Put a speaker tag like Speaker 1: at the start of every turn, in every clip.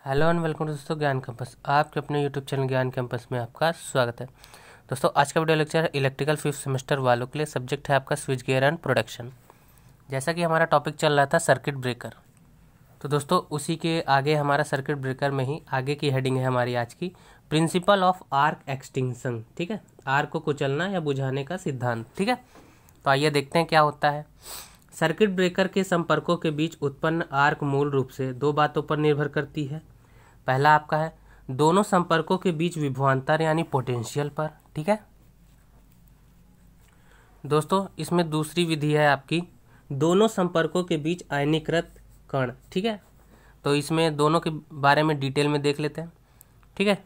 Speaker 1: Hello and welcome दोस्तों ज्ञान campus. आपके अपने यूट्यूब चैनल ज्ञान कैंपस में आपका स्वागत है। दोस्तों आज का वीडियो लेक्चर है इलेक्ट्रिकल 5th सेमेस्टर वालों के लिए। सब्जेक्ट है आपका स्विच गियर एंड प्रोडक्शन। जैसा कि हमारा टॉपिक चल रहा था सर्किट ब्रेकर, तो दोस्तों उसी के आगे हमारा सर्किट ब्रेकर में ही आगे की हेडिंग है हमारी आज की, प्रिंसिपल ऑफ आर्क एक्सटिंक्शन। ठीक है, आर्क को कुचलना या बुझाने का सिद्धांत। ठीक है, तो आइए देखते हैं क्या होता है। सर्किट ब्रेकर के संपर्कों के बीच उत्पन्न आर्क मूल रूप से दो बातों पर निर्भर करती है। पहला आपका है दोनों संपर्कों के बीच विभवांतर यानी पोटेंशियल पर। ठीक है दोस्तों, इसमें दूसरी विधि है आपकी दोनों संपर्कों के बीच आयनीकृत कण। ठीक है, तो इसमें दोनों के बारे में डिटेल में देख लेते हैं। ठीक है,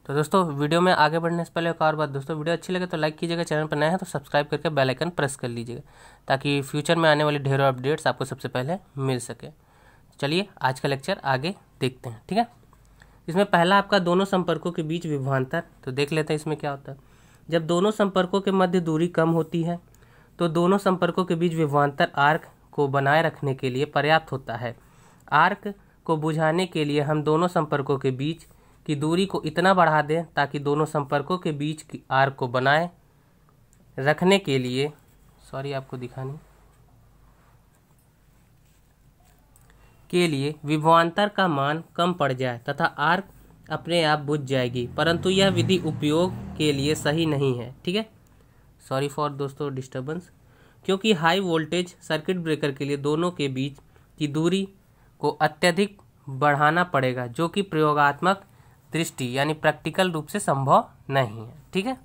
Speaker 1: तो दोस्तों वीडियो में आगे बढ़ने से पहले एक और बात दोस्तों, वीडियो अच्छी लगे तो लाइक कीजिएगा, चैनल पर नए हैं तो सब्सक्राइब करके बेल आइकन प्रेस कर लीजिएगा ताकि फ्यूचर में आने वाली ढेरों अपडेट्स आपको सबसे पहले मिल सके। चलिए आज का लेक्चर आगे देखते हैं। ठीक है, इसमें पहला आपका दोनों संपर्कों के बीच विभवांतर, तो देख लेते हैं इसमें क्या होता है। जब दोनों संपर्कों के मध्य दूरी कम होती है तो दोनों संपर्कों के बीच विभवांतर आर्क को बनाए रखने के लिए पर्याप्त होता है। आर्क को बुझाने के लिए हम दोनों संपर्कों के बीच की दूरी को इतना बढ़ा दें ताकि दोनों संपर्कों के बीच की आर्क को बनाए रखने के लिए आपको दिखानी के लिए विभवांतर का मान कम पड़ जाए तथा आर्क अपने आप बुझ जाएगी, परंतु यह विधि उपयोग के लिए सही नहीं है। ठीक है, सॉरी फॉर दोस्तों डिस्टर्बेंस, क्योंकि हाई वोल्टेज सर्किट ब्रेकर के लिए दोनों के बीच की दूरी को अत्यधिक बढ़ाना पड़ेगा, जो कि प्रयोगात्मक दृष्टि यानी प्रैक्टिकल रूप से संभव नहीं है। ठीक है,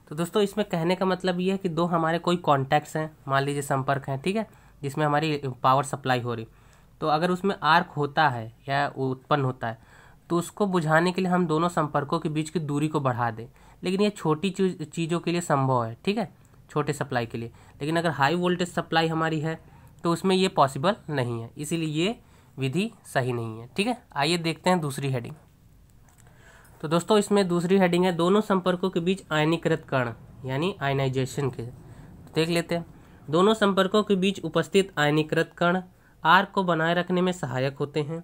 Speaker 1: तो दोस्तों इसमें कहने का मतलब ये है कि दो हमारे कोई कॉन्टैक्ट्स हैं, मान लीजिए संपर्क हैं, ठीक है, जिसमें हमारी पावर सप्लाई हो रही, तो अगर उसमें आर्क होता है या उत्पन्न होता है तो उसको बुझाने के लिए हम दोनों संपर्कों के बीच की दूरी को बढ़ा दें। लेकिन ये छोटी चीज़ों के लिए संभव है, ठीक है, छोटे सप्लाई के लिए। लेकिन अगर हाई वोल्टेज सप्लाई हमारी है तो उसमें ये पॉसिबल नहीं है, इसीलिए ये विधि सही नहीं है। ठीक है, आइए देखते हैं दूसरी हेडिंग। तो दोस्तों इसमें दूसरी हेडिंग है दोनों संपर्कों के बीच आयनीकृत कण यानी आयनाइजेशन के। तो देख लेते हैं। दोनों संपर्कों के बीच उपस्थित आयनीकृत कण आर्क को बनाए रखने में सहायक होते हैं।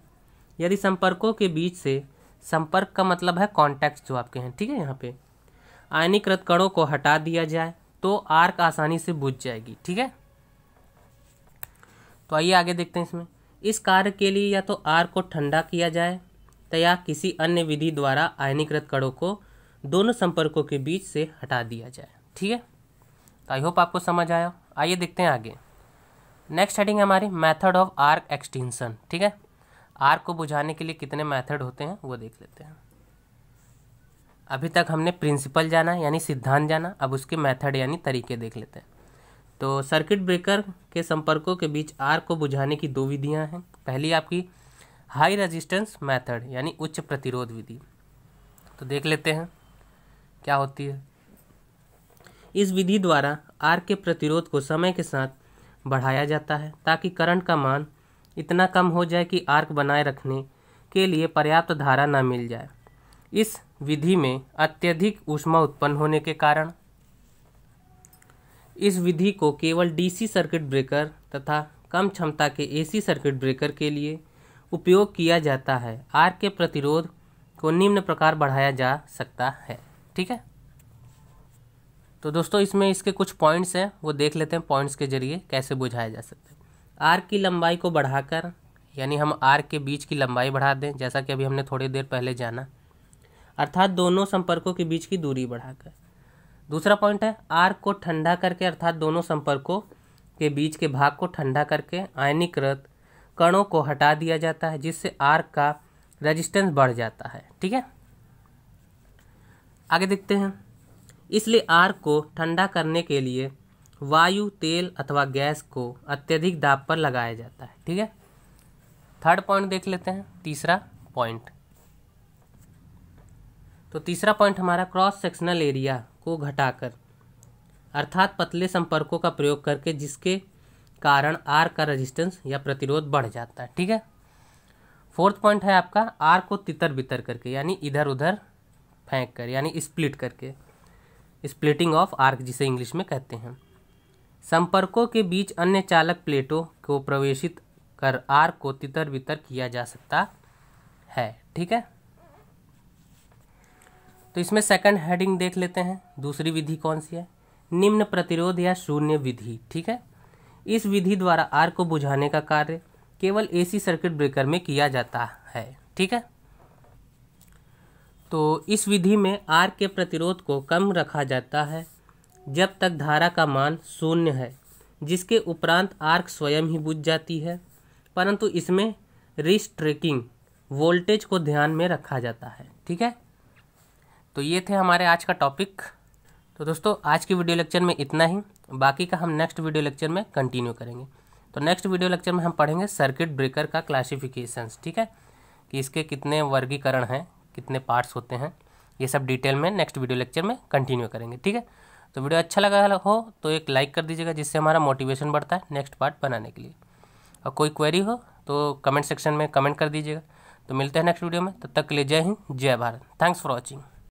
Speaker 1: यदि संपर्कों के बीच से, संपर्क का मतलब है कॉन्टैक्ट जो आपके हैं, ठीक है, यहाँ पे आयनीकृत कणों को हटा दिया जाए तो आर्क आसानी से बुझ जाएगी। ठीक है, तो आइए आगे देखते हैं। इसमें इस कार्य के लिए या तो आर्क को ठंडा किया जाए या किसी अन्य विधि द्वारा आयनीकृत कणों को दोनों संपर्कों के बीच से हटा दिया जाए। ठीक है, तो आई होप आपको समझ आया। आइए देखते हैं आगे। नेक्स्ट हेडिंग है हमारी मेथड ऑफ आर्क एक्सटिंक्शन। ठीक है, आर्क को बुझाने के लिए कितने मेथड होते हैं वो देख लेते हैं। अभी तक हमने प्रिंसिपल जाना यानी सिद्धांत जाना, अब उसके मेथड यानी तरीके देख लेते हैं। तो सर्किट ब्रेकर के संपर्कों के बीच आर्क को बुझाने की दो विधियां हैं। पहली आपकी हाई रेजिस्टेंस मेथड यानी उच्च प्रतिरोध विधि। तो देख लेते हैं क्या होती है। इस विधि द्वारा आर्क के प्रतिरोध को समय के साथ बढ़ाया जाता है ताकि करंट का मान इतना कम हो जाए कि आर्क बनाए रखने के लिए पर्याप्त धारा न मिल जाए। इस विधि में अत्यधिक ऊष्मा उत्पन्न होने के कारण इस विधि को केवल डीसी सर्किट ब्रेकर तथा कम क्षमता के एसी सर्किट ब्रेकर के लिए उपयोग किया जाता है। आर्क के प्रतिरोध को निम्न प्रकार बढ़ाया जा सकता है। ठीक है, तो दोस्तों इसमें इसके कुछ पॉइंट्स हैं वो देख लेते हैं, पॉइंट्स के जरिए कैसे बुझाया जा सकता है। आर्क की लंबाई को बढ़ाकर, यानी हम आर्क के बीच की लंबाई बढ़ा दें, जैसा कि अभी हमने थोड़ी देर पहले जाना, अर्थात दोनों संपर्कों के बीच की दूरी बढ़ाकर। दूसरा पॉइंट है आर्क को ठंडा करके, अर्थात दोनों संपर्कों के बीच के भाग को ठंडा करके आयनीकृत कणों को हटा दिया जाता है, जिससे आर्क का रेजिस्टेंस बढ़ जाता है। ठीक है, आगे देखते हैं। इसलिए आर्क को ठंडा करने के लिए वायु, तेल अथवा गैस को अत्यधिक दाब पर लगाया जाता है। ठीक है, थर्ड पॉइंट देख लेते हैं, तीसरा पॉइंट। तो तीसरा पॉइंट हमारा क्रॉस सेक्शनल एरिया को घटाकर, अर्थात पतले संपर्कों का प्रयोग करके, जिसके कारण आर्क का रेजिस्टेंस या प्रतिरोध बढ़ जाता है। ठीक है, फोर्थ पॉइंट है आपका आर्क को तितर बितर करके, यानी इधर उधर फेंक कर, यानी स्प्लिट करके, स्प्लिटिंग ऑफ आर्क जिसे इंग्लिश में कहते हैं। संपर्कों के बीच अन्य चालक प्लेटों को प्रवेशित कर आर्क को तितर बितर किया जा सकता है। ठीक है, तो इसमें सेकंड हेडिंग देख लेते हैं। दूसरी विधि कौन सी है? निम्न प्रतिरोध या शून्य विधि। ठीक है, इस विधि द्वारा आर्क को बुझाने का कार्य केवल एसी सर्किट ब्रेकर में किया जाता है। ठीक है, तो इस विधि में आर्क के प्रतिरोध को कम रखा जाता है जब तक धारा का मान शून्य है, जिसके उपरांत आर्क स्वयं ही बुझ जाती है, परंतु इसमें रिस्ट्रेकिंग वोल्टेज को ध्यान में रखा जाता है। ठीक है, तो ये थे हमारे आज का टॉपिक। तो दोस्तों आज की वीडियो लेक्चर में इतना ही, बाकी का हम नेक्स्ट वीडियो लेक्चर में कंटिन्यू करेंगे। तो नेक्स्ट वीडियो लेक्चर में हम पढ़ेंगे सर्किट ब्रेकर का क्लासिफिकेशंस। ठीक है, कि इसके कितने वर्गीकरण हैं, कितने पार्ट्स होते हैं, ये सब डिटेल में नेक्स्ट वीडियो लेक्चर में कंटिन्यू करेंगे। ठीक है, तो वीडियो अच्छा लगा हो तो एक लाइक कर दीजिएगा, जिससे हमारा मोटिवेशन बढ़ता है नेक्स्ट पार्ट बनाने के लिए। और कोई क्वेरी हो तो कमेंट सेक्शन में कमेंट कर दीजिएगा। तो मिलते हैं नेक्स्ट वीडियो में, तब तक के लिए जय हिंद, जय भारत। Thanks for watching.